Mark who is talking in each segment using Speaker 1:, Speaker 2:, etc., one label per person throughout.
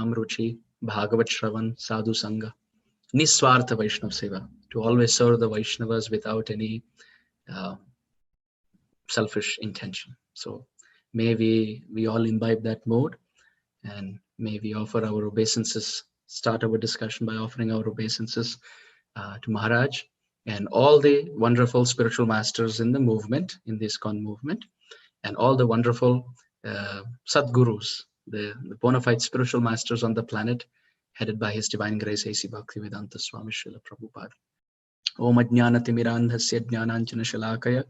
Speaker 1: Nam Ruchi, Bhagavat Shravan, Sadhu Sangha, Niswartha Vaishnav Seva, to always serve the Vaishnavas without any selfish intention. So may we all imbibe that mode, and may we offer our obeisances, start our discussion by offering our obeisances to Maharaj and all the wonderful spiritual masters in the movement, in the ISKCON movement, and all the wonderful Sadgurus, the bona fide spiritual masters on the planet, headed by His Divine Grace A.C. Bhaktivedanta Swami Srila Prabhupada. Om Ajnanatimiraandhasya Jnananjana Shalakaya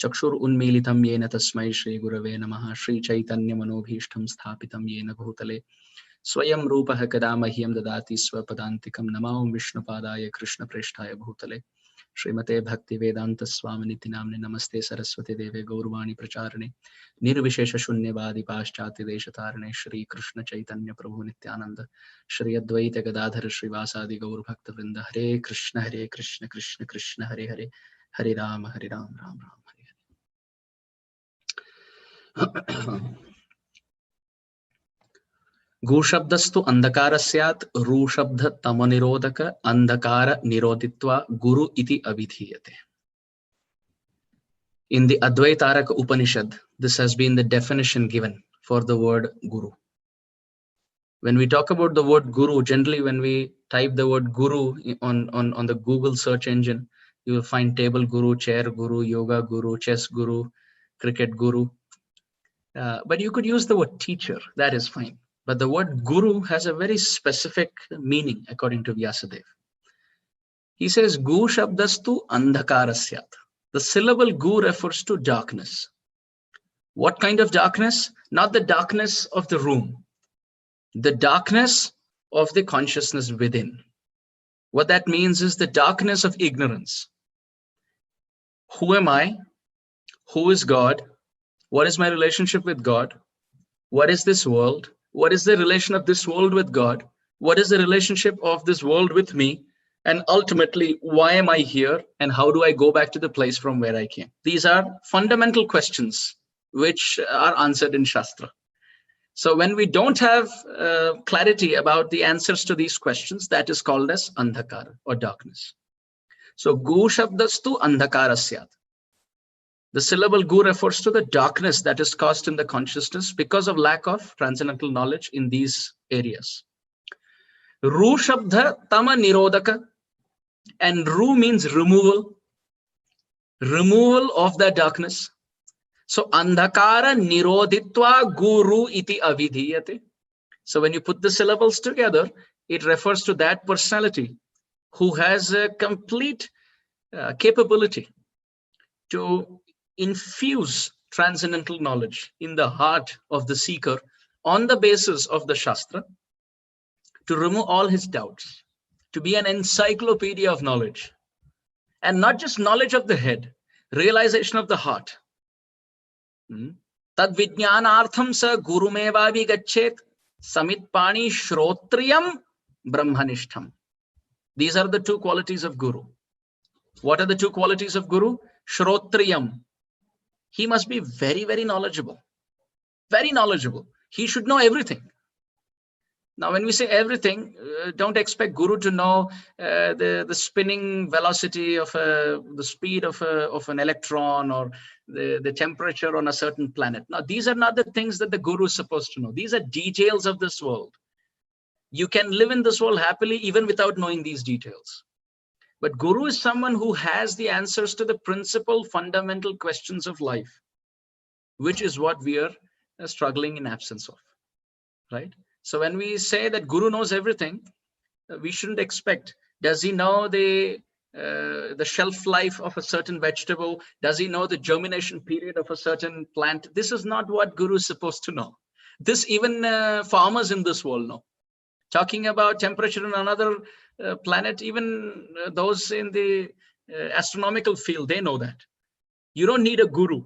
Speaker 1: Chakshur Unmilitam Yena Tasmai Shri Gurave Namaha Shri Chaitanya Manobhishtam Sthapitam Yena Bhutale Swayam Rupaha Kadamahyam Dadati Swapadantikam Namam Vishnupadaya Krishna Preshtaya Bhutale Srimate Bhakti Vedanta Swaminiti Namne Namaste Saraswati Deve Gaurvani Pracharane Nirvishesha Shunyavadi Paschati Deshatarane Shri Krishna Chaitanya Prabhu Nityananda Shri Advaita Gadadhara Srivasadi Gaur Bhakta Vrinda Hare Krishna Krishna Krishna Hare Hare Hare Ram Ram Ram Hare Hare. Gu shabdastu andhakara syat, ru shabdha tamanirodaka, andhakara niroditva, guru iti abhidhiyate. In the Advaitaraka Upanishad, this has been the definition given for the word guru. When we talk about the word guru, generally when we type the word guru on the Google search engine, you will find table guru, chair guru, yoga guru, chess guru, cricket guru. But you could use the word teacher, that is fine. But the word guru has a very specific meaning according to Vyasadeva. He says, Gu shabdastu andhakarasyat. The syllable gu refers to darkness. What kind of darkness? Not the darkness of the room. The darkness of the consciousness within. What that means is the darkness of ignorance. Who am I? Who is God? What is my relationship with God? What is this world? What is the relation of this world with God? What is the relationship of this world with me? And ultimately, why am I here? And how do I go back to the place from where I came? These are fundamental questions which are answered in Shastra. So when we don't have clarity about the answers to these questions, that is called as andhakara or darkness. So gu shabdastu andhakarasyat. The syllable gu refers to the darkness that is caused in the consciousness because of lack of transcendental knowledge in these areas. Ru shabdha tama nirodaka, and ru means removal of that darkness. So andhakara niroditva guru iti avidhiyate. So when you put the syllables together, it refers to that personality who has a complete capability to infuse transcendental knowledge in the heart of the seeker on the basis of the Shastra, to remove all his doubts, to be an encyclopedia of knowledge, and not just knowledge of the head, realization of the heart. Tad vijnanartham sa gurumevavi gachet samitpani shrotriyam brahmanishtham. These are the two qualities of guru. What are the two qualities of guru? Shrotriyam. He must be very, very knowledgeable. Very knowledgeable. He should know everything. Now, when we say everything, don't expect guru to know the spinning velocity of the speed of an electron or the temperature on a certain planet. Now, these are not the things that the guru is supposed to know. These are details of this world. You can live in this world happily even without knowing these details. But guru is someone who has the answers to the principal fundamental questions of life, which is what we are struggling in absence of, right? So when we say that guru knows everything, we shouldn't expect, does he know the shelf life of a certain vegetable? Does he know the germination period of a certain plant? This is not what guru is supposed to know. This even farmers in this world know. Talking about temperature on another planet, even those in the astronomical field, they know that. You don't need a guru,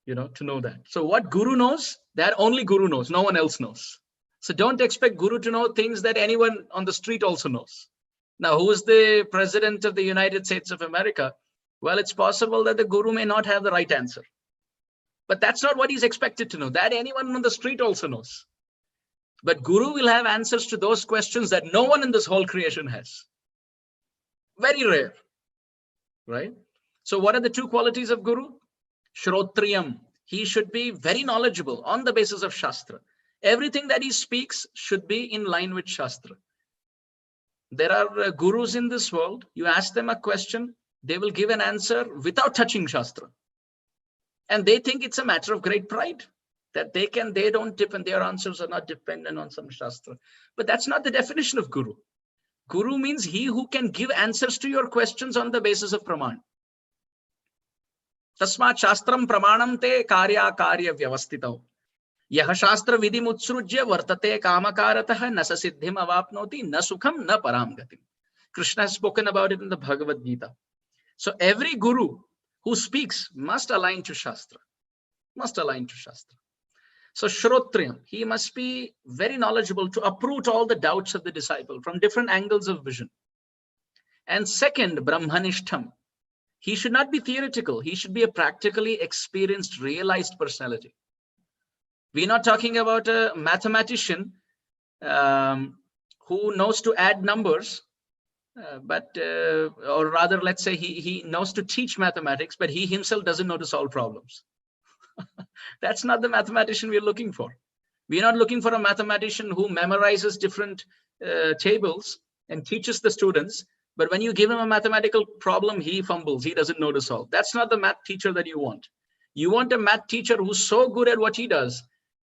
Speaker 1: to know that. So what guru knows, that only guru knows, no one else knows. So don't expect guru to know things that anyone on the street also knows. Now, who is the president of the United States of America? Well, it's possible that the guru may not have the right answer. But that's not what he's expected to know. That anyone on the street also knows. But Guru will have answers to those questions that no one in this whole creation has. Very rare, right? So what are the two qualities of Guru? Shrotriyam. He should be very knowledgeable on the basis of Shastra. Everything that he speaks should be in line with Shastra. There are gurus in this world. You ask them a question, they will give an answer without touching Shastra. And they think it's a matter of great pride that they don't depend, their answers are not dependent on some Shastra. But that's not the definition of Guru. Guru means he who can give answers to your questions on the basis of Praman. Tasmat Shastram Pramanam te karya karya vyavastitav. Yaha Shastra vidhim utsrujya vartate kamakaratah nasa siddhim avapnoti na sukham na param gatim. Krishna has spoken about it in the Bhagavad Gita. So every guru who speaks must align to Shastra. Must align to Shastra. So Shrotriyam, he must be very knowledgeable to uproot all the doubts of the disciple from different angles of vision. And second, Brahmanishtham. He should not be theoretical. He should be a practically experienced, realized personality. We're not talking about a mathematician who knows to add numbers, or rather, let's say he knows to teach mathematics, but he himself doesn't know to solve problems. That's not the mathematician we're looking for. We're not looking for a mathematician who memorizes different tables and teaches the students, but when you give him a mathematical problem, he fumbles, he doesn't know to solve. That's not the math teacher that you want. You want a math teacher who's so good at what he does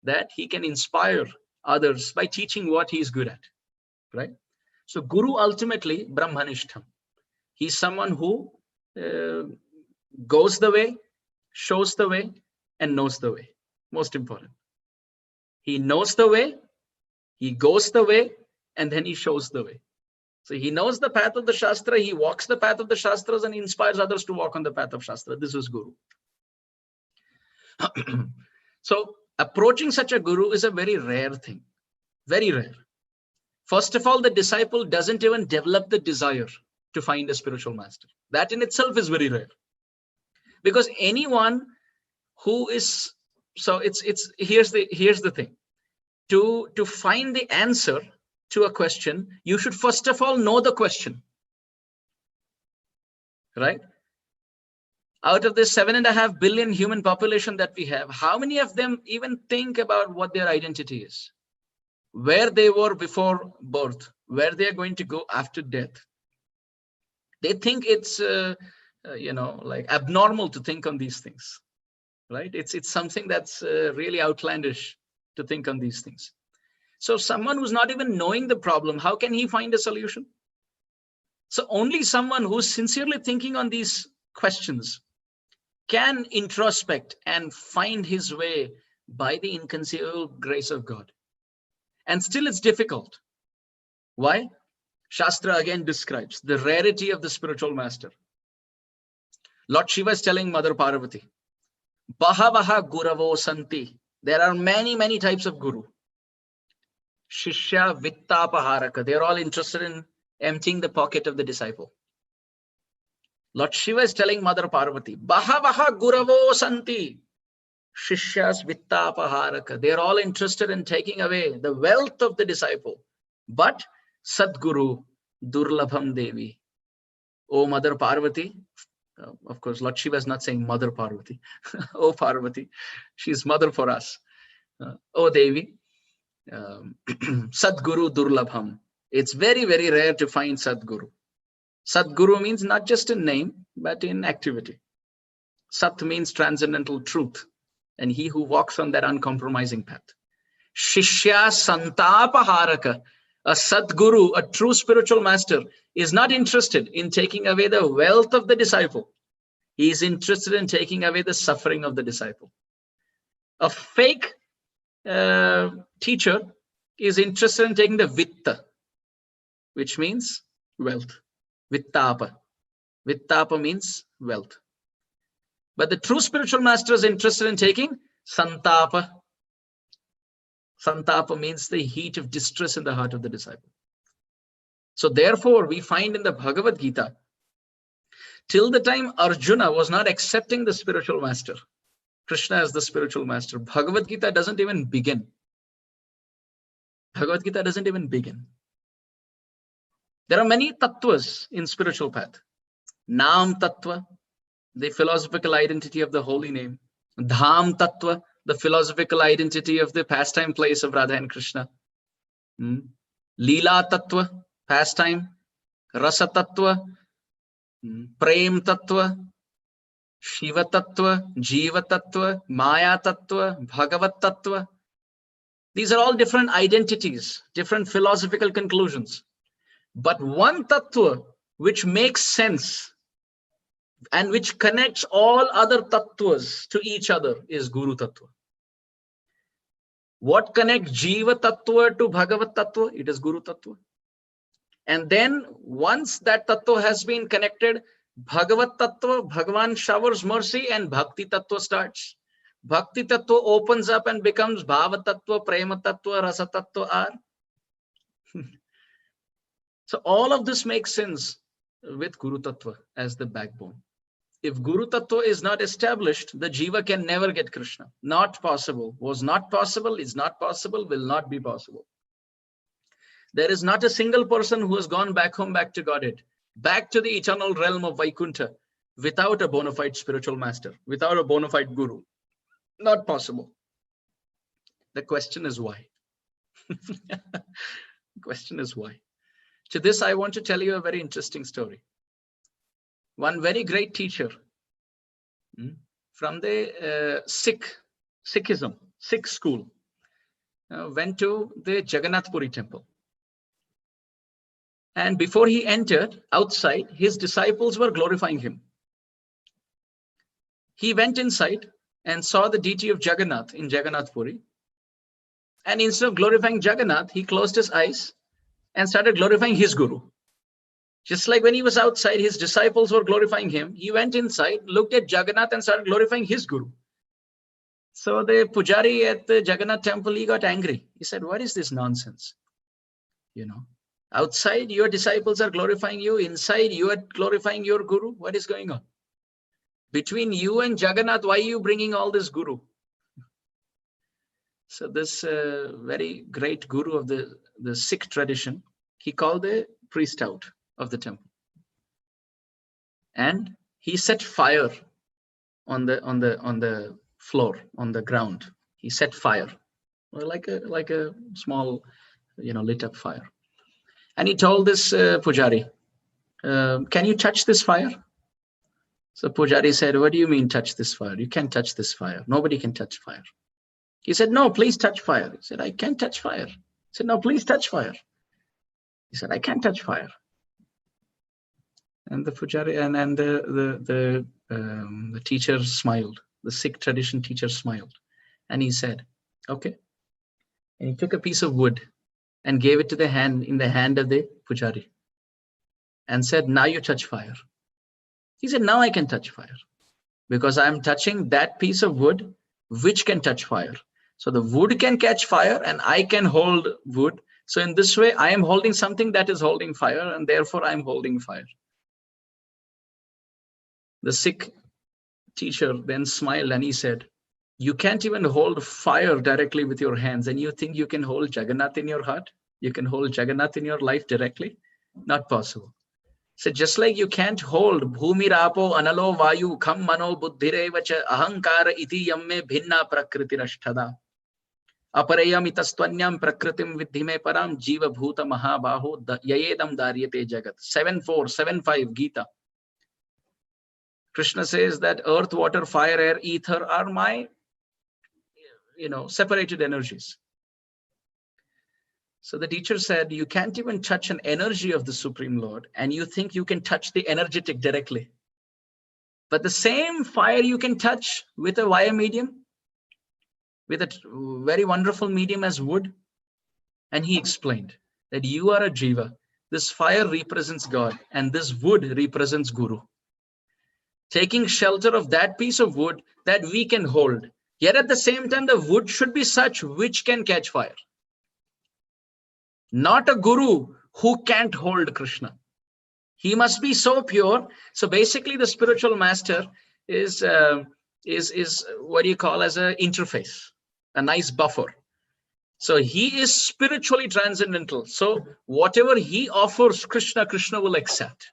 Speaker 1: that he can inspire others by teaching what he's good at, right? So Guru ultimately, Brahmanishtham. He's someone who goes the way, shows the way, and knows the way. Most important. He knows the way, he goes the way, and then he shows the way. So he knows the path of the Shastra, he walks the path of the Shastras, and he inspires others to walk on the path of Shastra. This is Guru. So approaching such a Guru is a very rare thing. Very rare. First of all, the disciple doesn't even develop the desire to find a spiritual master. That in itself is very rare. Because anyone who is, so here's the thing. To find the answer to a question, you should first of all know the question, right? Out of this 7.5 billion human population that we have, how many of them even think about what their identity is? Where they were before birth, where they are going to go after death. They think it's, like abnormal to think on these things, right? It's something that's really outlandish to think on these things. So someone who's not even knowing the problem, how can he find a solution? So only someone who's sincerely thinking on these questions can introspect and find his way by the inconceivable grace of God. And still it's difficult. Why? Shastra again describes the rarity of the spiritual master. Lord Shiva is telling Mother Parvati, Bahavaha Guravo Santi. There are many, many types of guru. Shishya Vittapaharaka. They're all interested in emptying the pocket of the disciple. Lord Shiva is telling Mother Parvati, Bahavaha Guravo Santi. Shishyas Vittapaharaka. They're all interested in taking away the wealth of the disciple. But Sadguru Durlabham Devi. Oh Mother Parvati. Of course, Lord Shiva is not saying Mother Parvati. Oh Parvati. She's mother for us. Oh Devi. Sadguru Durlabham. It's very, very rare to find Sadguru. Sadguru means not just in name, but in activity. Sat means transcendental truth. And he who walks on that uncompromising path. Shishya Santapaharaka. A Sadguru, a true spiritual master, is not interested in taking away the wealth of the disciple. He is interested in taking away the suffering of the disciple. A fake teacher is interested in taking the vitta, which means wealth. Vittapa. Vittapa means wealth. But the true spiritual master is interested in taking santapa. Santapa means the heat of distress in the heart of the disciple. So therefore, we find in the Bhagavad Gita, till the time Arjuna was not accepting the spiritual master, Krishna as the spiritual master, Bhagavad Gita doesn't even begin. Bhagavad Gita doesn't even begin. There are many tattvas in spiritual path. Nam tattva, the philosophical identity of the holy name. Dham tattva, the philosophical identity of the pastime place of Radha and Krishna. Leela tattva, pastime. Rasa tattva, prem tattva, Shiva tattva, Jiva tattva, Maya tattva, Bhagavat tattva. These are all different identities, different philosophical conclusions. But one tattva which makes sense and which connects all other tattvas to each other is Guru tattva. What connects Jiva tattva to Bhagavat tattva? It is Guru tattva. And then once that tattva has been connected, Bhagavat tattva, Bhagavan showers mercy and Bhakti tattva starts. Bhakti tattva opens up and becomes Bhava tattva, Prema tattva, Rasa tattva are. So all of this makes sense with Guru tattva as the backbone. If Guru tattva is not established, the Jiva can never get Krishna. Not possible. Was not possible, is not possible, will not be possible. There is not a single person who has gone back home, back to Godhead, back to the eternal realm of Vaikuntha without a bona fide spiritual master, without a bona fide guru. Not possible. The question is why? The question is why? To this, I want to tell you a very interesting story. One very great teacher from the Sikh school, went to the Jagannath Puri temple. And before he entered, outside, his disciples were glorifying him. He went inside and saw the deity of Jagannath in Jagannath Puri. And instead of glorifying Jagannath, he closed his eyes and started glorifying his guru. Just like when he was outside, his disciples were glorifying him. He went inside, looked at Jagannath and started glorifying his guru. So the pujari at the Jagannath temple, he got angry. He said, what is this nonsense? Outside, your disciples are glorifying you. Inside, you are glorifying your guru. What is going on? Between you and Jagannath, why are you bringing all this guru? So this very great guru of the Sikh tradition, he called the priest out of the temple. And he set fire on the floor, on the ground. He set fire, like a small, lit up fire. And he told this pujari, can you touch this fire? So pujari said, what do you mean touch this fire? You can't touch this fire. Nobody can touch fire. He said, no, please touch fire. He said, I can't touch fire. He said, no, please touch fire. He said, I can't touch fire. And the pujari and the teacher smiled. The Sikh tradition teacher smiled. And he said, okay. And he took a piece of wood and gave it to in the hand of the pujari and said, now you touch fire. He said, now I can touch fire because I'm touching that piece of wood which can touch fire. So the wood can catch fire and I can hold wood. So in this way, I am holding something that is holding fire and therefore I'm holding fire. The Sikh teacher then smiled and he said, you can't even hold fire directly with your hands and you think you can hold Jagannath in your heart? You can hold Jagannath in your life directly? Not possible. So just like you can't hold Bhumi Rapo Analo Vayu Kham Mano Buddhire Vacha Ahankara Iti Yamme Bhinna Prakriti Rashthada Aparayam Itastwanyam Prakritim Vidhime Param Jiva Bhuta Mahabaho Yayedam Daryate Jagat. 7.4, 7.5 Gita. Krishna says that earth, water, fire, air, ether are my separated energies. So the teacher said, you can't even touch an energy of the Supreme Lord and you think you can touch the energetic directly. But the same fire you can touch with a wire medium, with a very wonderful medium as wood. And he explained that you are a jiva. This fire represents God and this wood represents Guru. Taking shelter of that piece of wood that we can hold. Yet at the same time, the wood should be such which can catch fire. Not a guru who can't hold Krishna. He must be so pure. So basically the spiritual master is what you call as an interface, a nice buffer. So he is spiritually transcendental. So whatever he offers Krishna, Krishna will accept.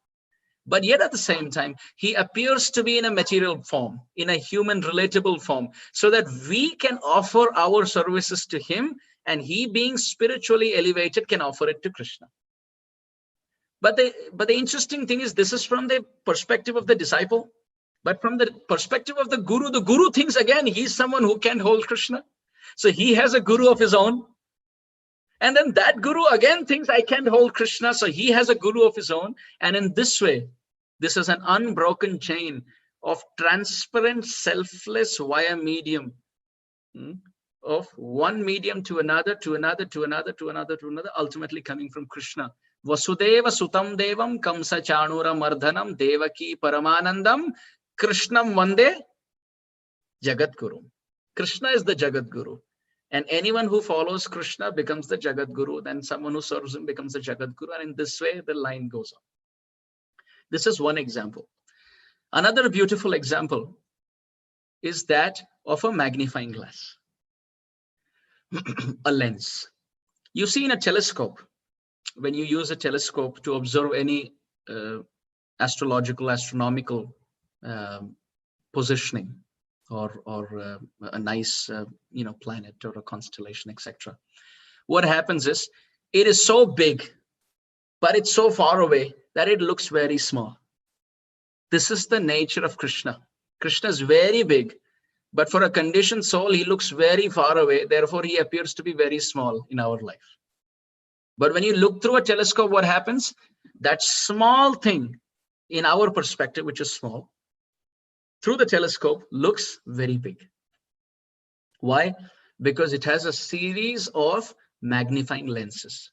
Speaker 1: But yet at the same time, he appears to be in a material form, in a human relatable form, so that we can offer our services to him, and he, being spiritually elevated, can offer it to Krishna. But the interesting thing is, this is from the perspective of the disciple. But from the perspective of the guru thinks again he's someone who can't hold Krishna. So he has a guru of his own. And then that guru again thinks I can't hold Krishna. So he has a guru of his own. And in this way, this is an unbroken chain of transparent, selfless via medium, of one medium to another, to another, to another, to another, to another, ultimately coming from Krishna. Vasudeva Sutam Devam Kamsa Chanura Mardhanam Devaki Paramanandam Krishnam Vande Jagat Guru. Krishna is the Jagat Guru. And anyone who follows Krishna becomes the Jagat Guru. Then someone who serves him becomes the Jagat Guru. And in this way, the line goes on. This is one example. Another beautiful example is that of a magnifying glass, a lens. You see in a telescope, when you use a telescope to observe any astrological, astronomical positioning, or a nice planet or a constellation, etc. What happens is, it is so big, but it's so far away that it looks very small. This is the nature of Krishna. Krishna is very big, but for a conditioned soul, he looks very far away. Therefore, he appears to be very small in our life. But when you look through a telescope, what happens? That small thing in our perspective, which is small, through the telescope looks very big. Why? Because it has a series of magnifying lenses.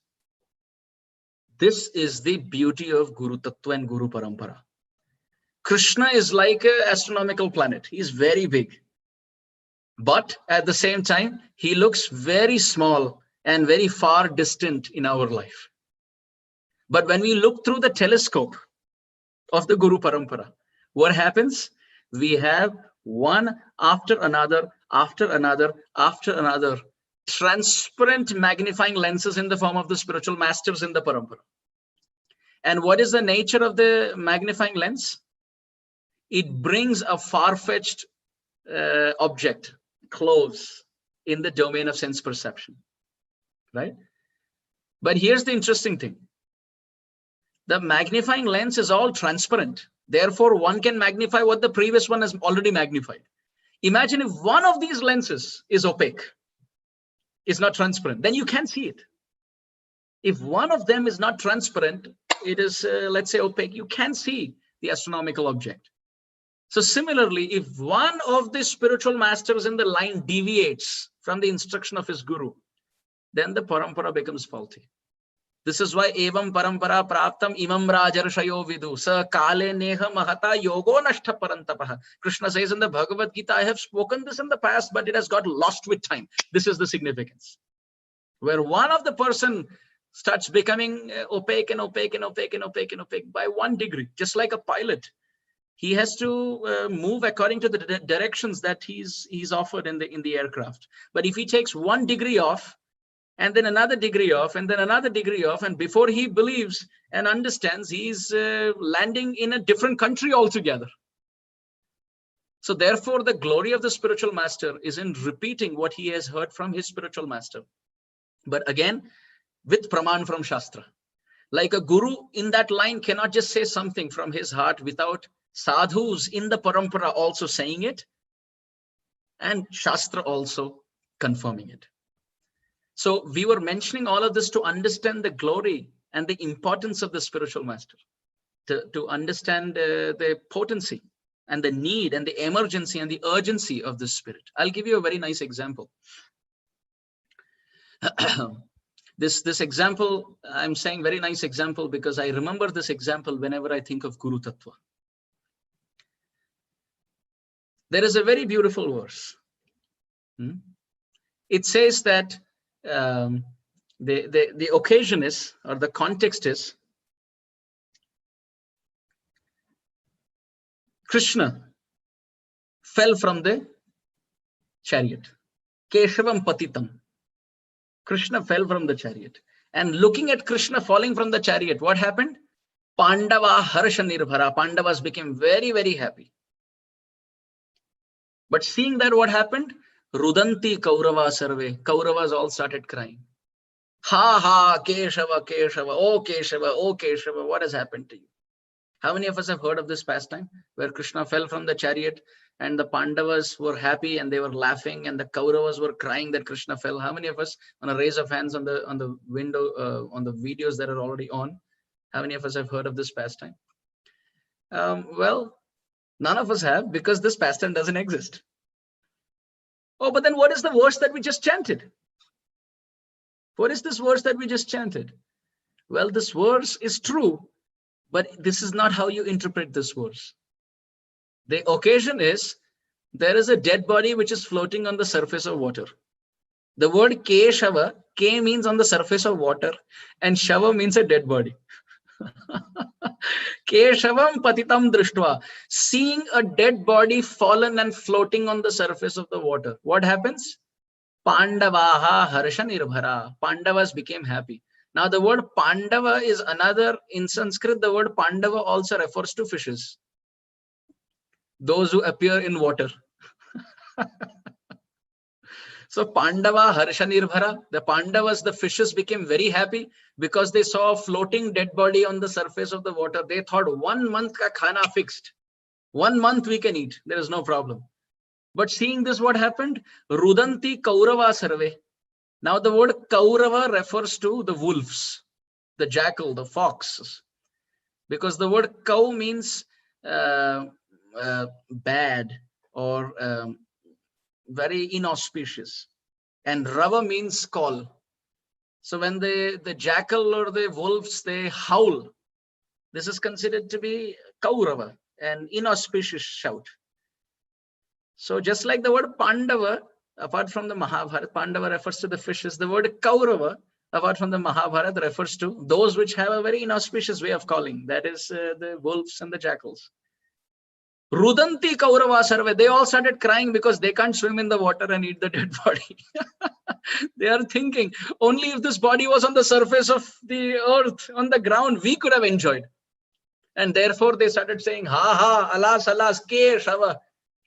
Speaker 1: This is the beauty of Guru Tattva and Guru Parampara. Krishna is like an astronomical planet. He's very big. But at the same time, he looks very small and very far distant in our life. But when we look through the telescope of the Guru Parampara, what happens? We have one after another, after another, after another, transparent magnifying lenses in the form of the spiritual masters in the Parampara. And what is the nature of the magnifying lens? It brings a far-fetched object close in the domain of sense perception, right? But here's the interesting thing. The magnifying lens is all transparent. Therefore, one can magnify what the previous one has already magnified. Imagine if one of these lenses is opaque, is not transparent, then you can't see it. If one of them is not transparent, it is, let's say, opaque, you can't see the astronomical object. So similarly, if one of the spiritual masters in the line deviates from the instruction of his guru, then the parampara becomes faulty. This is why evam parampara praptam imam rajarshayo vidu sa kale neha mahata yogo nashta parantapaha. Krishna says in the Bhagavad Gita, I have spoken this in the past, but it has got lost with time. This is the significance. Where one of the person starts becoming opaque and opaque and opaque and opaque and opaque by 1 degree, just like a pilot. He has to move according to the directions that he's offered in the aircraft. But if he takes 1 degree off, and then another degree off, and then another degree off, and before he believes and understands, he's landing in a different country altogether. So therefore, the glory of the spiritual master is in repeating what he has heard from his spiritual master. But again, with praman from Shastra. Like a guru in that line cannot just say something from his heart without sadhus in the parampara also saying it, and Shastra also confirming it. So we were mentioning all of this to understand the glory and the importance of the spiritual master, to understand the potency and the need and the emergency and the urgency of this spirit. I'll give you a very nice example. This example, I'm saying very nice example because I remember this example whenever I think of Guru Tattva. There is a very beautiful verse. It says that the occasion is, or the context is, Krishna fell from the chariot. Keshavam patitam. Krishna fell from the chariot. And looking at Krishna falling from the chariot, what happened? Pandava harsha nirbhara. Pandavas became very, very happy. But seeing that, what happened? Rudanti Kaurava sarve. Kauravas all started crying. Ha ha, Keshava, Keshava, oh Keshava, oh Keshava, what has happened to you? How many of us have heard of this pastime where Krishna fell from the chariot and the Pandavas were happy and they were laughing and the Kauravas were crying that Krishna fell? How many of us, on a raise of hands on the window, on the videos that are already on, how many of us have heard of this pastime? Well, none of us have, because this pastime doesn't exist. Oh, but then what is the verse that we just chanted? What is this verse that we just chanted? Well, this verse is true, but this is not how you interpret this verse. The occasion is, there is a dead body which is floating on the surface of water. The word Keshava, K means on the surface of water, and Shava means a dead body. Keshavam patitam drishtva. Seeing a dead body fallen and floating on the surface of the water, what happens? Pandavaha harsha nirbhara. Pandavas became happy. Now the word Pandava is another, in Sanskrit, the word Pandava also refers to fishes. Those who appear in water. So Pandava harsha nirbhara. The Pandavas, the fishes, became very happy because they saw a floating dead body on the surface of the water. They thought 1 month ka khana fixed. 1 month we can eat. There is no problem. But seeing this, what happened? Rudanti Kaurava sarve. Now the word Kaurava refers to the wolves, the jackal, the fox. Because the word Kau means bad or very inauspicious. And Rava means call. So when the jackal or the wolves, they howl, this is considered to be Kaurava, an inauspicious shout. So just like the word Pandava, apart from the Mahabharata, Pandava refers to the fishes. The word Kaurava, apart from the Mahabharata, refers to those which have a very inauspicious way of calling. That is the wolves and the jackals. Rudanti Kaurava sarve. They all started crying because they can't swim in the water and eat the dead body. They are thinking, only if this body was on the surface of the earth, on the ground, we could have enjoyed. And therefore they started saying, ha ha, alas, alas, Keshava.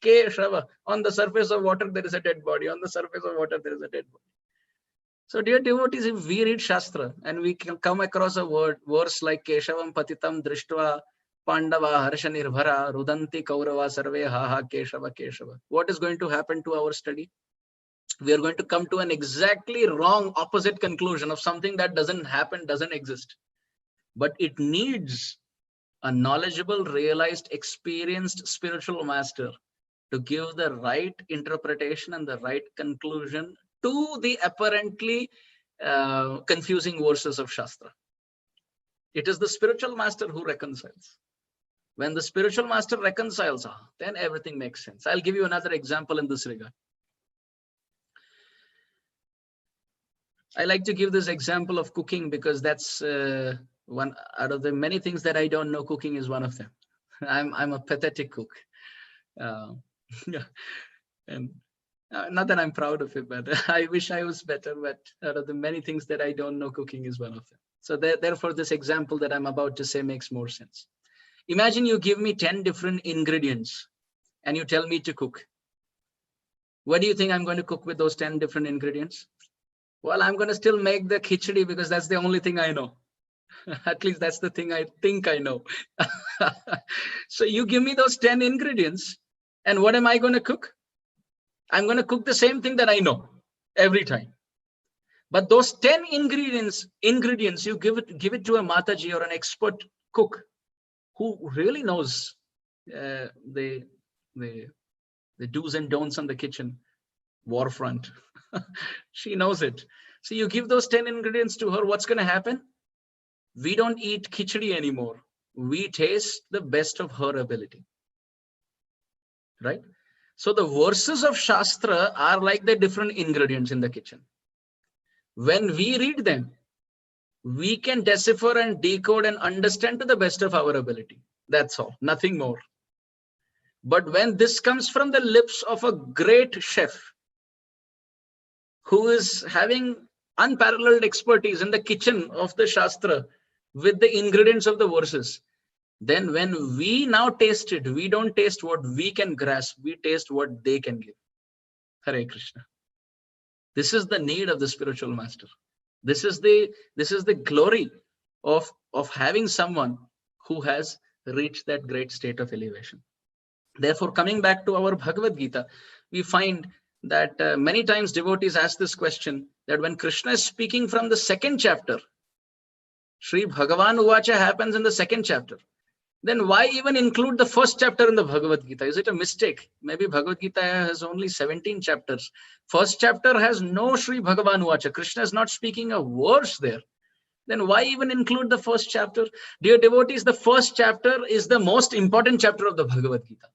Speaker 1: Keshava. On the surface of water, there is a dead body. On the surface of water, there is a dead body. So dear devotees, if we read Shastra and we can come across a verse like Keshavam patitam drishtva Pandava harsha nirbhara rudanti kaurava sarve ha ha Keshava Keshava, what is going to happen to our study? We are going to come to an exactly wrong, opposite conclusion of something that doesn't happen, doesn't exist. But it needs a knowledgeable, realized, experienced spiritual master to give the right interpretation and the right conclusion to the apparently confusing verses of Shastra. It is the spiritual master who reconciles. When the spiritual master reconciles, then everything makes sense. I'll give you another example in this regard. I like to give this example of cooking because that's one out of the many things that I don't know. Cooking is one of them. I'm a pathetic cook. And not that I'm proud of it, but I wish I was better. But out of the many things that I don't know, cooking is one of them. So therefore, this example that I'm about to say makes more sense. Imagine you give me 10 different ingredients and you tell me to cook. What do you think I'm going to cook with those 10 different ingredients? Well, I'm going to still make the khichdi because that's the only thing I know. At least that's the thing I think I know. So you give me those 10 ingredients and what am I going to cook? I'm going to cook the same thing that I know every time. But those 10 ingredients, you give it to a Mataji or an expert cook who really knows the do's and don'ts on the kitchen war front. She knows it. So you give those 10 ingredients to her, what's going to happen? We don't eat khichdi anymore. We taste the best of her ability. Right? So the verses of Shastra are like the different ingredients in the kitchen. When we read them, we can decipher and decode and understand to the best of our ability. That's all, nothing more. But when this comes from the lips of a great chef who is having unparalleled expertise in the kitchen of the Shastra with the ingredients of the verses. Then when we now taste it, we don't taste what we can grasp, we taste what they can give. Hare Krishna. This is the need of the spiritual master. This is the glory of having someone who has reached that great state of elevation. Therefore, coming back to our Bhagavad Gita, we find that many times devotees ask this question, that when Krishna is speaking from the second chapter, Sri Bhagavan Uvacha happens in the second chapter, then why even include the first chapter in the Bhagavad Gita? Is it a mistake? Maybe Bhagavad Gita has only 17 chapters. First chapter has no Sri Bhagavan Uvacha. Krishna is not speaking a verse there. Then why even include the first chapter? Dear devotees, the first chapter is the most important chapter of the Bhagavad Gita.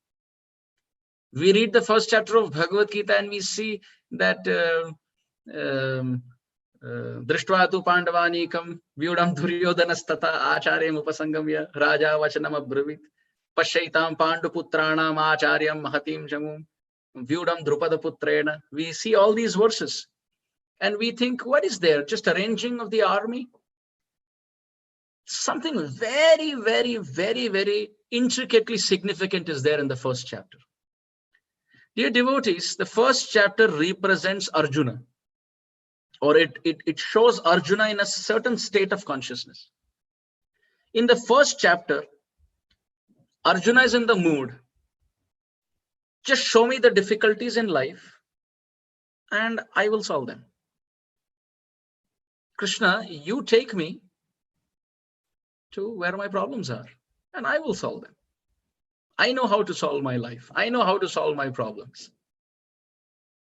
Speaker 1: We read the first chapter of Bhagavad Gita and we see that Drishtva tu Pandavanekam Vyudam Duryodhanastata Acharyam Upasangamya Raja Vachanam Abravit Pashaitam Panduputranam Acharyam Mahatim Jamum Vyudam Drupada Putrena. We see all these verses and we think, what is there? Just arranging of the army? Something very, very, very, very intricately significant is there in the first chapter. Dear devotees, the first chapter represents Arjuna, or it shows Arjuna in a certain state of consciousness. In the first chapter, Arjuna is in the mood, just show me the difficulties in life and I will solve them. Krishna, you take me to where my problems are and I will solve them. I know how to solve my life. I know how to solve my problems.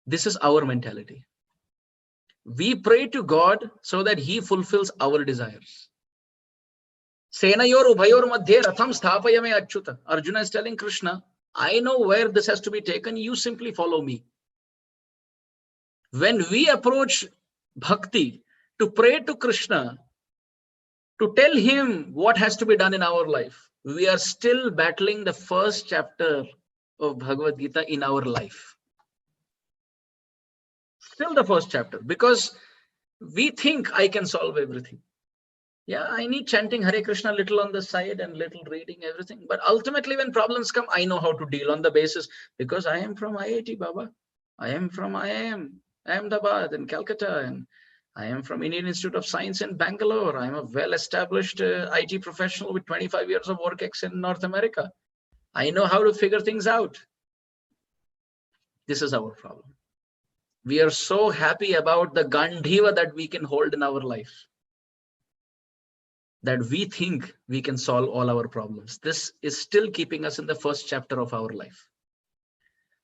Speaker 1: This is our mentality. We pray to God so that he fulfills our desires. Senayor ubhayor madhye ratham sthapayame achyuta. Arjuna is telling Krishna, I know where this has to be taken. You simply follow me. When we approach bhakti to pray to Krishna, to tell him what has to be done in our life, we are still battling the first chapter of Bhagavad Gita in our life. Still the first chapter, because we think I can solve everything. Yeah, I need chanting Hare Krishna little on the side and little reading everything. But ultimately when problems come, I know how to deal on the basis, because I am from IIT Baba. I am from IIM Ahmedabad in Calcutta, and I am from Indian Institute of Science in Bangalore. I am a well-established IT professional with 25 years of work ex in North America. I know how to figure things out. This is our problem. We are so happy about the Gandhiva that we can hold in our life, that we think we can solve all our problems. This is still keeping us in the first chapter of our life.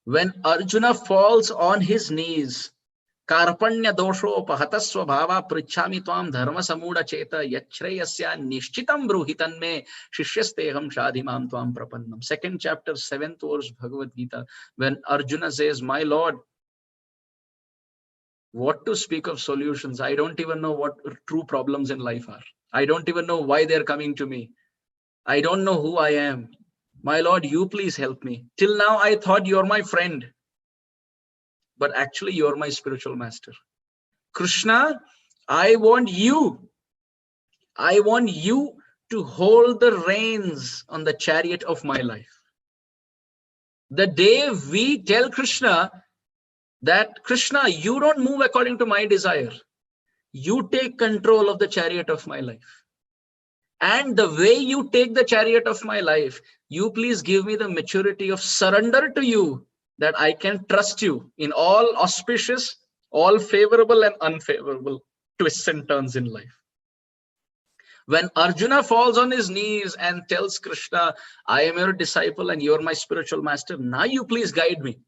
Speaker 1: When Arjuna falls on his knees, Karpanya dosho pahatasva bhava prichhami tvam dharma samuda cheta yachreyasya nishchitam bruhitan me shishyasteham shadhimam tvam prapannam. Second chapter, 7th verse Bhagavad Gita, when Arjuna says, my Lord, what to speak of solutions? I don't even know what true problems in life are. I don't even know why they're coming to me. I don't know who I am. My Lord, you please help me. Till now, I thought you're my friend, but actually you're my spiritual master. Krishna, I want you to hold the reins on the chariot of my life. The day we tell Krishna that, Krishna, you don't move according to my desire. You take control of the chariot of my life. And the way you take the chariot of my life, you please give me the maturity of surrender to you, that I can trust you in all auspicious, all favorable and unfavorable twists and turns in life. When Arjuna falls on his knees and tells Krishna, I am your disciple and you're my spiritual master, now you please guide me.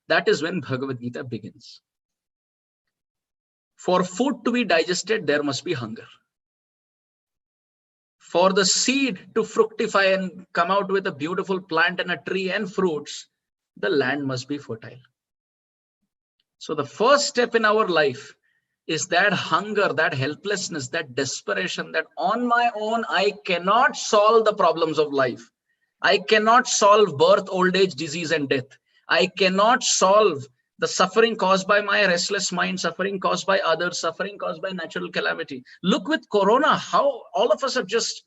Speaker 1: That is when Bhagavad Gita begins. For food to be digested, there must be hunger. For the seed to fructify and come out with a beautiful plant and a tree and fruits, the land must be fertile. So the first step in our life is that hunger, that helplessness, that desperation, that on my own, I cannot solve the problems of life. I cannot solve birth, old age, disease, and death. I cannot solve the suffering caused by my restless mind, suffering caused by others, suffering caused by natural calamity. Look with Corona, how all of us are just,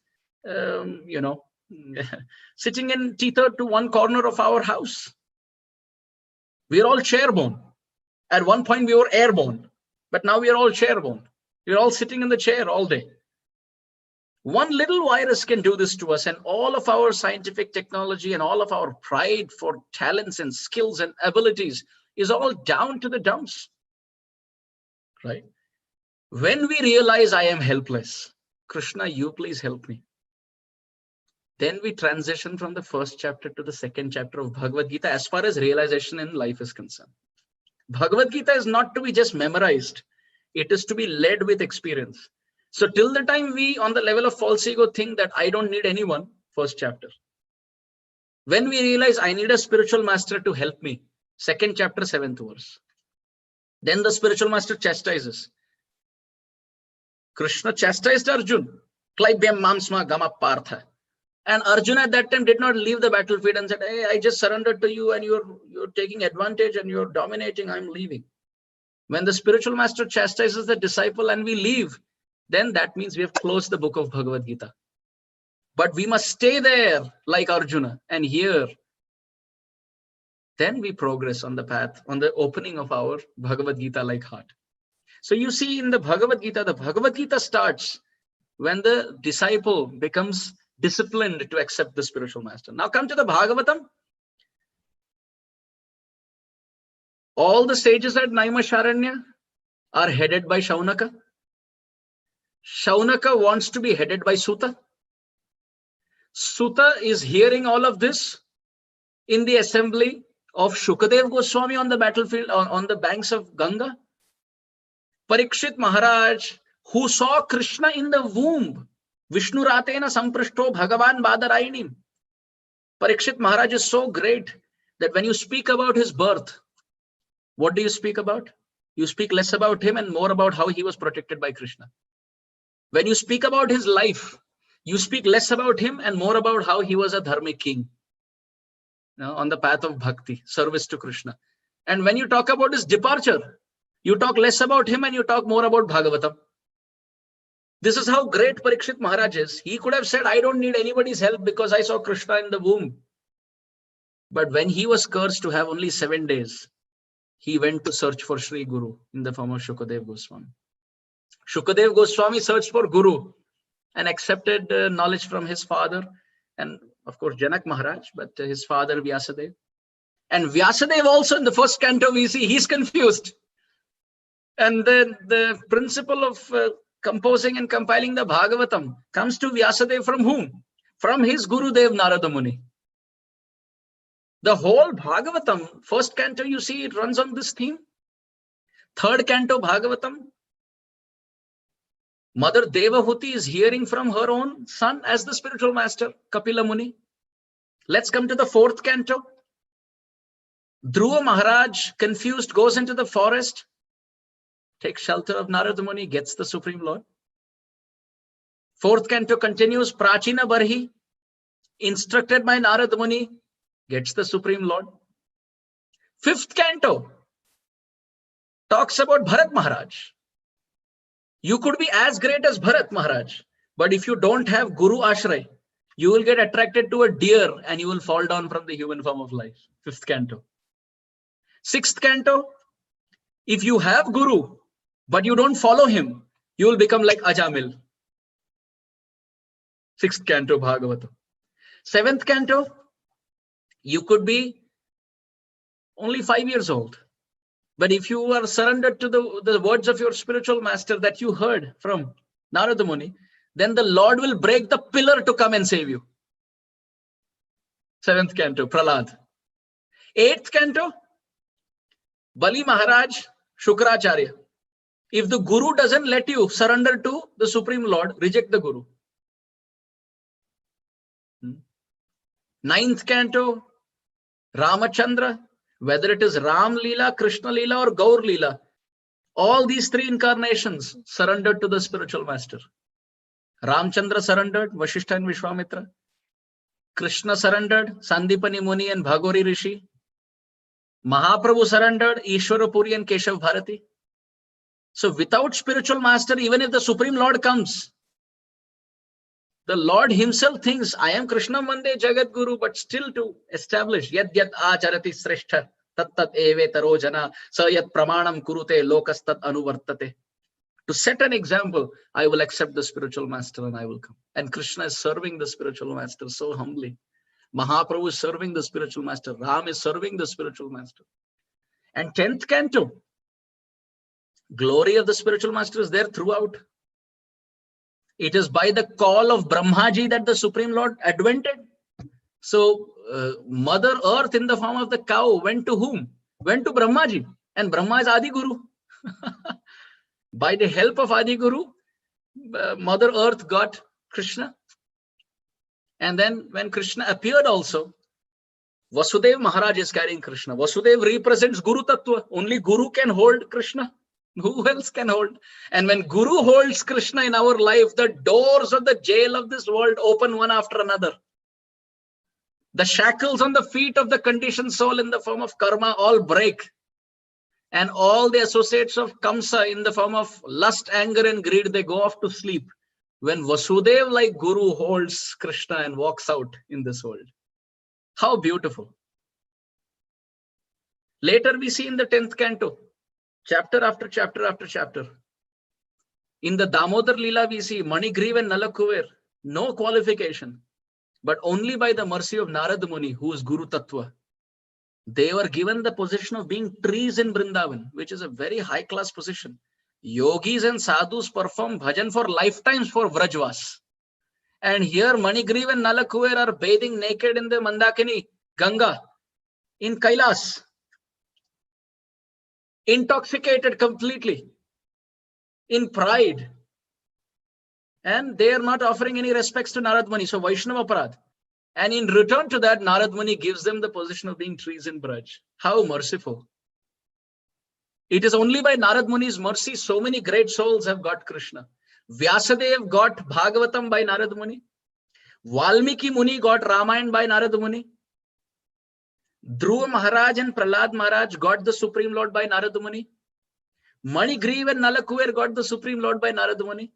Speaker 1: sitting in tethered to one corner of our house. We're all chairborne. At one point we were airborne, but now we are all chairborne. We're all sitting in the chair all day. One little virus can do this to us, and all of our scientific technology and all of our pride for talents and skills and abilities is all down to the dumps, right? When we realize I am helpless, Krishna, you please help me. Then we transition from the first chapter to the second chapter of Bhagavad Gita as far as realization in life is concerned. Bhagavad Gita is not to be just memorized. It is to be led with experience. So till the time we, on the level of false ego, think that I don't need anyone, first chapter. When we realize I need a spiritual master to help me, second chapter, 7th verse. Then the spiritual master chastises. Krishna chastised Arjuna. Klaibhyam mamsma gama partha. And Arjuna at that time did not leave the battlefield and said, hey, I just surrendered to you and you're taking advantage and you're dominating, I'm leaving. When the spiritual master chastises the disciple and we leave, then that means we have closed the book of Bhagavad Gita. But we must stay there like Arjuna and hear. Then we progress on the path, on the opening of our Bhagavad Gita like heart. So you see in the Bhagavad Gita starts when the disciple becomes disciplined to accept the spiritual master. Now come to the Bhagavatam. All the sages at Naimisharanya are headed by Shaunaka. Shaunaka wants to be headed by Suta. Suta is hearing all of this in the assembly of Shukadev Goswami on the battlefield, on the banks of Ganga. Parikshit Maharaj, who saw Krishna in the womb, Vishnu Ratena Samprishto Bhagavan Badarainim. Parikshit Maharaj is so great that when you speak about his birth, what do you speak about? You speak less about him and more about how he was protected by Krishna. When you speak about his life, you speak less about him and more about how he was a dharmic king, on the path of bhakti, service to Krishna. And when you talk about his departure, you talk less about him and you talk more about Bhagavatam. This is how great Parikshit Maharaj is. He could have said, I don't need anybody's help because I saw Krishna in the womb. But when he was cursed to have only 7 days, he went to search for Sri Guru in the form of Shukadev Goswami. Shukadev Goswami searched for Guru and accepted knowledge from his father and of course Janak Maharaj, but his father Vyasadeva. And Vyasadeva also in the first canto we see he's confused. And then the principle of composing and compiling the Bhagavatam comes to Vyasadeva from whom? From his Gurudev Narada Muni. The whole Bhagavatam, first canto you see it runs on this theme. Third canto Bhagavatam, Mother Devahuti is hearing from her own son as the spiritual master, Kapila Muni. Let's come to the fourth canto. Dhruva Maharaj, confused, goes into the forest, takes shelter of Narada Muni, gets the Supreme Lord. Fourth canto continues, Prachina Barhi, instructed by Narada Muni, gets the Supreme Lord. Fifth canto talks about Bharat Maharaj. You could be as great as Bharat Maharaj, but if you don't have Guru Ashray, you will get attracted to a deer and you will fall down from the human form of life. Fifth canto. Sixth canto, if you have Guru, but you don't follow him, you will become like Ajamil. Sixth canto Bhagavatam. Seventh canto, you could be only 5 years old. But if you are surrendered to the words of your spiritual master that you heard from Narada Muni, then the Lord will break the pillar to come and save you. Seventh canto, Pralad. Eighth canto, Bali Maharaj, Shukracharya. If the Guru doesn't let you surrender to the Supreme Lord, reject the Guru. Ninth canto, Ramachandra. Whether it is Ram Leela, Krishna Leela or Gaur Leela, all these three incarnations surrendered to the spiritual master. Ramchandra surrendered, Vashishta and Vishwamitra. Krishna surrendered, Sandipani Muni and Bhagori Rishi. Mahaprabhu surrendered Ishwara Puri and Keshav Bharati. So without spiritual master, even if the Supreme Lord comes, the Lord himself thinks, I am Krishna Mande Jagat Guru, but still to establish Yad Yad Acharati Sreshta Tat Tat Eve Taro Jana Sa Yat Pramanam Kurute Lokas Tat Anuvartate. To set an example, I will accept the spiritual master and I will come. And Krishna is serving the spiritual master so humbly. Mahaprabhu is serving the spiritual master. Ram is serving the spiritual master. And 10th canto, glory of the spiritual master is there throughout. It is by the call of Brahmaji that the Supreme Lord advented. So Mother Earth in the form of the cow went to whom? Went to Brahmaji. And Brahma is Adi Guru. By the help of Adi Guru, Mother Earth got Krishna. And then when Krishna appeared also, Vasudev Maharaj is carrying Krishna. Vasudev represents Guru Tattva. Only Guru can hold Krishna. Who else can hold? And when Guru holds Krishna in our life, the doors of the jail of this world open one after another. The shackles on the feet of the conditioned soul in the form of karma all break. And all the associates of Kamsa in the form of lust, anger, and greed, they go off to sleep. When Vasudev like Guru holds Krishna and walks out in this world. How beautiful. Later we see in the 10th canto, chapter after chapter after chapter. In the Damodar Leela we see Manigriv and Nalakuver, no qualification, but only by the mercy of Narad Muni, who is Guru Tattva. They were given the position of being trees in Vrindavan, which is a very high class position. Yogis and sadhus perform bhajan for lifetimes for Vrajvas. And here Manigriv and Nalakuver are bathing naked in the Mandakini, Ganga, in Kailas. Intoxicated completely, in pride. And they are not offering any respects to Narad Muni, so Vaishnava Parad. And in return to that, Narad Muni gives them the position of being trees in Braj. How merciful. It is only by Narad Muni's mercy so many great souls have got Krishna. Vyasadev got Bhagavatam by Narad Muni. Valmiki Muni got Ramayana by Narad Muni. Dhruva Maharaj and Prahlad Maharaj got the Supreme Lord by Narad Muni. Manigriv and Nalakuver got the Supreme Lord by Narad Muni.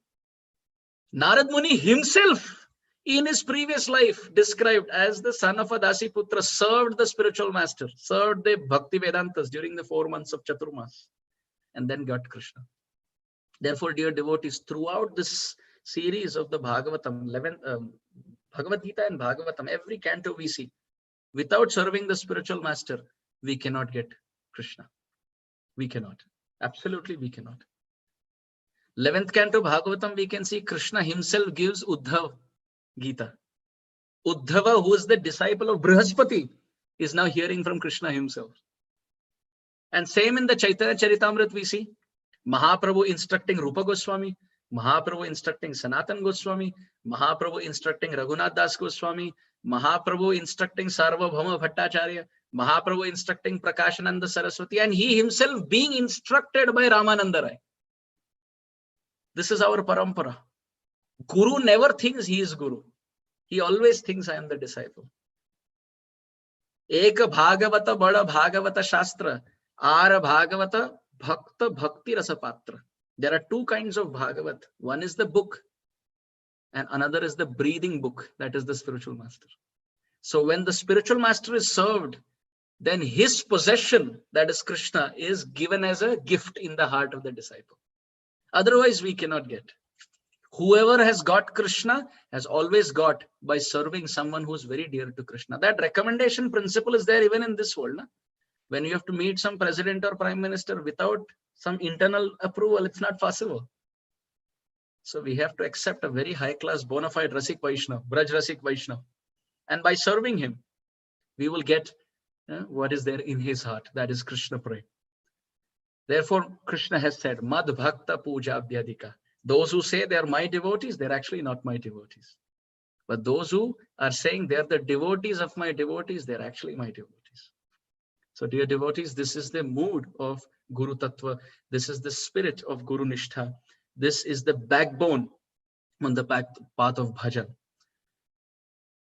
Speaker 1: Narad Muni himself in his previous life described as the son of a Dasi Putra, served the spiritual master, served the Bhakti Vedantas during the 4 months of Chaturmas, and then got Krishna. Therefore, dear devotees, throughout this series of the Bhagavatam, Bhagavad Gita and Bhagavatam, every canto we see, without serving the spiritual master, we cannot get Krishna. We cannot. Absolutely, we cannot. 11th canto Bhagavatam, we can see Krishna himself gives Uddhav Gita. Uddhava, who is the disciple of Brihaspati, is now hearing from Krishna himself. And same in the Chaitanya Charitamrita we see Mahaprabhu instructing Rupa Goswami, Mahaprabhu instructing Sanatan Goswami, Mahaprabhu instructing Raghunath Das Goswami, Mahaprabhu instructing Sarvabhauma Bhattacharya, Mahaprabhu instructing Prakashananda Saraswati, and he himself being instructed by Ramananda Rai. This is our parampara. Guru never thinks he is Guru. He always thinks I am the disciple. Eka Bhagavata Bada Bhagavata Shastra, Ara Bhagavata Bhakta Bhakti Rasapatra. There are 2 kinds of Bhagavat. One is the book and another is the breathing book. That is the spiritual master. So when the spiritual master is served, then his possession, that is Krishna, is given as a gift in the heart of the disciple. Otherwise, we cannot get. Whoever has got Krishna has always got by serving someone who is very dear to Krishna. That recommendation principle is there even in this world. When you have to meet some president or prime minister without some internal approval, it's not possible. So we have to accept a very high class bona fide Rasik Vaishnav, Braj Rasik Vaishnav. And by serving him, we will get what is there in his heart. That is Krishna Prem. Therefore, Krishna has said, Mad Bhakta Puja Abhyadika. Those who say they are my devotees, they're actually not my devotees. But those who are saying they're the devotees of my devotees, they're actually my devotees. So dear devotees, this is the mood of Guru Tattva. This is the spirit of Guru Nishtha. This is the backbone on the path of bhajan.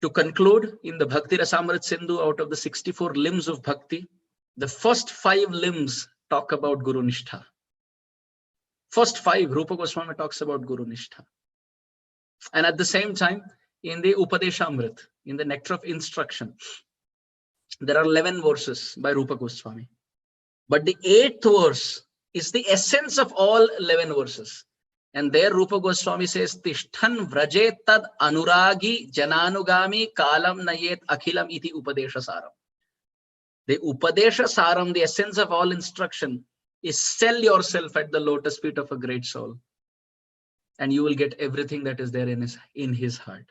Speaker 1: To conclude, in the Bhakti Rasamrit Sindhu, out of the 64 limbs of bhakti, The first 5 limbs talk about Guru Nishtha. First 5, Rupa Goswami talks about Guru Nishtha. And at the same time, in the Upadeshamrit, in the Nectar of Instruction, there are 11 verses by Rupa Goswami. But the 8th verse is the essence of all 11 verses. And there Rupa Goswami says, Tishthan vrajet tad anuragi jananugami kalam nayet akhilam iti upadesha saram. The upadesha saram, the essence of all instruction, is sell yourself at the lotus feet of a great soul. And you will get everything that is there in his heart.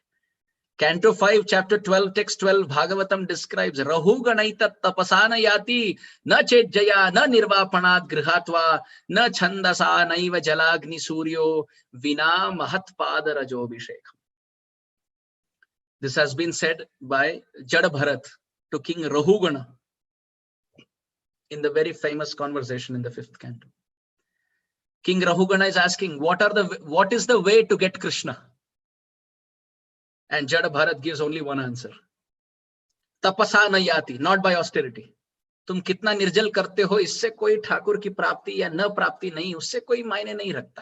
Speaker 1: Canto 5, chapter 12, text 12, Bhagavatam describes Rahu Ganaita tapasana yati na chejjaya na nirvapanat grihatva na chandasa naiva jalagni suryo vina mahatpada rajobhishekam. This has been said by Jada Bharat to King Rahugana in the very famous conversation in the 5th canto. King Rahugana is asking, what is the way to get Krishna? And Jada Bharat gives only one answer. Tapasana yati, not by austerity. तुम कितना निर्जल करते हो, इससे कोई ठाकुर की प्राप्ति या न प्राप्ति नहीं, उससे कोई मायने नहीं रखता.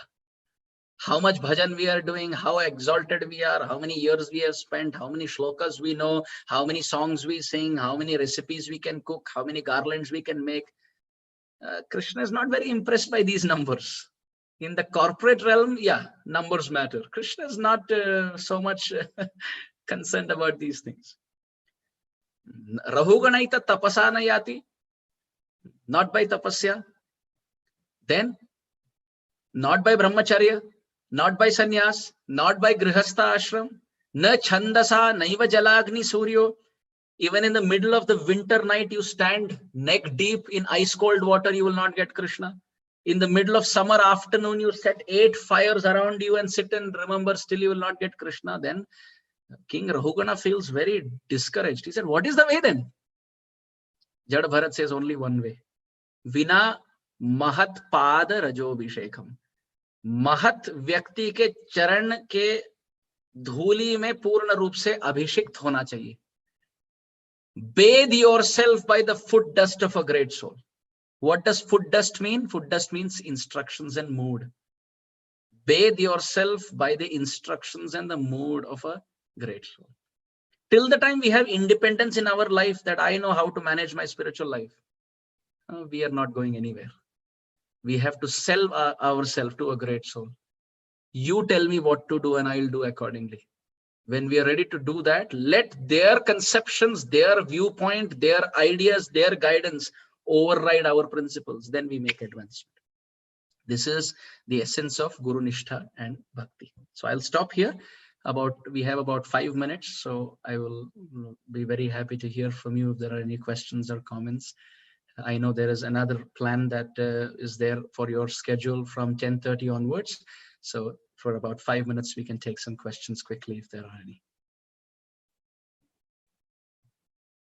Speaker 1: How much bhajan we are doing, how exalted we are, how many years we have spent, how many shlokas we know, how many songs we sing, how many recipes we can cook, how many garlands we can make. Krishna is not very impressed by these numbers. In the corporate realm, yeah, numbers matter. Krishna is not so much concerned about these things. Rahuganaita tapasana yati, not by tapasya, then not by brahmacharya, not by sannyas, not by grihastha ashram, na chandasa naiva jalagni suryo. Even in the middle of the winter night, you stand neck deep in ice cold water, you will not get Krishna. In the middle of summer afternoon, you set 8 fires around you and sit and remember, still you will not get Krishna. Then King Rahugana feels very discouraged. He said, what is the way then? Jada Bharat says only one way. Vina mahat pada rajobhishekam. Mahat vyakti ke charan ke dhuli mein purna roop se abhishikt hona chahiye. Bathe yourself by the foot dust of a great soul. What does foot dust mean? Foot dust means instructions and mood. Bathe yourself by the instructions and the mood of a great soul. Till the time we have independence in our life, that I know how to manage my spiritual life, we are not going anywhere. We have to sell ourselves to a great soul. You tell me what to do and I'll do accordingly. When we are ready to do that, let their conceptions, their viewpoint, their ideas, their guidance override our principles. Then we make advancement. This is the essence of Guru Nishtha and Bhakti. So I'll stop here. We have about 5 minutes. So I will be very happy to hear from you if there are any questions or comments. I know there is another plan that is there for your schedule from 10:30 onwards. So for about 5 minutes, we can take some questions quickly if there are any.